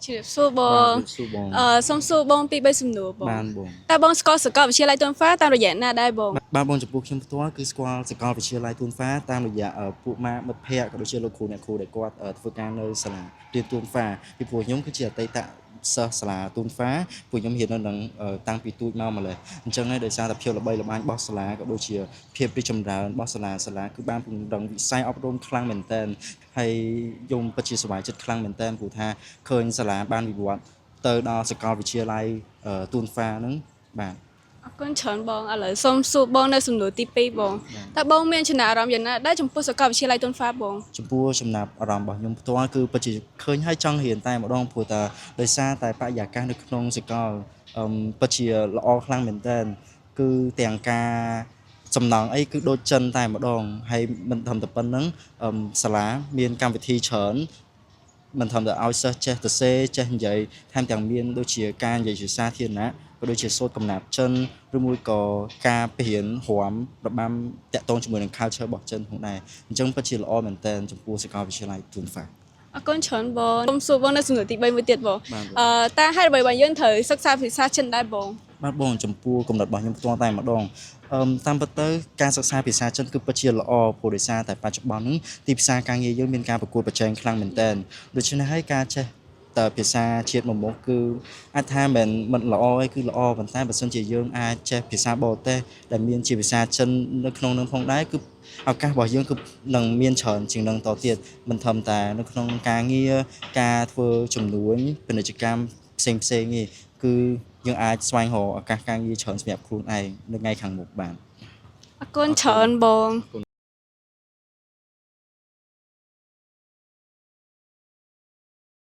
ជម្រាបសួរបងសូមសួរបងពី3សំណួរបងតើបងស្គាល់សាកលវិទ្យាល័យទុនហ្វាតាមរយៈណាដែរបងបាទបងចំពោះខ្ញុំផ្ទាល់គឺស្គាល់សាកលវិទ្យាល័យទូនហ្វាតាមរយៈពួកម៉ាមិត្តភ័ក្តិក៏ដូចជាលោកគ្រូអ្នកគ្រូដែលគាត់ធ្វើការនៅសាលារៀនទូនហ្វាពីព្រោះខ្ញុំគឺជាអតីតសិស្សសាលាទូនហ្វាពួកខ្ញុំរៀននៅនឹងតាំងពីទូចមកម្ល៉េះអញ្ចឹងហើយដោយសារតែភាពល្បីល្បាញរបស់សាលាក៏ដូចជាភាពរីកចម្រើនរបស់សាលាគឺបានពង្រឹងវិស័យអប់រំខ្លាំងមែនទែនហើយខ្ញុំពិតជាសប្បាយចិត្តខ្លាំងមែនទែនព្រោះថាឃើញសាលាបានវិវត្តទៅដល់សាកលវិទ្យាល័យទូនហ្វាហ្នឹងបាទអរគុណច្រើនបងឥឡូវសូមសួរបងនៅសំណួរទី2បងតើបងមានចំណាប់អារម្មណ៍យ៉ាងណាដែរចំពោះសាកលវិទ្យាល័យទុនហ្វាបងចំពោះចំណាប់អារម្មណ៍របស់ខ្ញុំផ្ទាល់គឺពិតជាឃើញហើយចង់រៀនតែម្ដងព្រោះតែដោយសារតែបរិយាកាសនៅក្នុងសាកលពិតជាល្អខ្លាំងមែនទែនគឺទាំងការសំណង់អីគឺដូចចិនតែម្ដងហើយមិនត្រឹមតែប៉ុណ្្នឹងសាលាមានកម្មវិធីច្រើនមិនត្រឹមតែឲ្យសិស្សចេះទៅសេចេះនិយាយថែមទាំងមានដូចជាការនិយាយជាសាធារណៈក៏ដូចជាសូត្រកំណាព្យចិនឬមួយក៏ការបរៀនរាំរបាំតាក់ទងជាមួយនឹង culture របស់ចិនផងដែរអញ្ចឹងពិតជាល្អមែនទែនចំពោះសាកលវិទ្យាល័យទូនហ្វាអរគុណច្រើនបងសូមសួរបងនៅសំណួរទី3មួយទៀតបងតើហេតុអ្វីបងយើងត្រូវសិក្សាភាសាចិនដែរបងបាទបងចំពោះកំណត់របស់ខ្ញុំផ្ទាល់តែម្ដងតាមពិតទៅការសិក្សាភាសាចិនគឺពិតជាល្អព្រោះដោយសារតែបច្ចុប្បន្ននេះទីផ្សារការងារយើងមានការប្រកួតប្រជែងខ្លាំងមែនទែនដូច្នេះហើយការចេះតែភាសាជាតិមួយមុខគឺអាចថាមិនល្អឯងគឺល្អប៉ុន្តែបើសិនជាយើងអាចចេះភាសាបរទេសដែលមានជាភាសាចិននៅក្នុងនឹងផងដែរគឺឱកាសរបស់យើងគឺនឹងមានច្រើនជាងនឹងតទៀតមិនត្រឹមតែនៅក្នុងការងារការធ្វើជំនួញពាណិជ្ជកម្មផ្សេងទេគឺយើងអាចស្វែងរកឱកាសការងារច្រើនសម្រាប់ខ្លួនឯងនៅថ្ងៃខាងមុខបានអរគុណច្រើនបង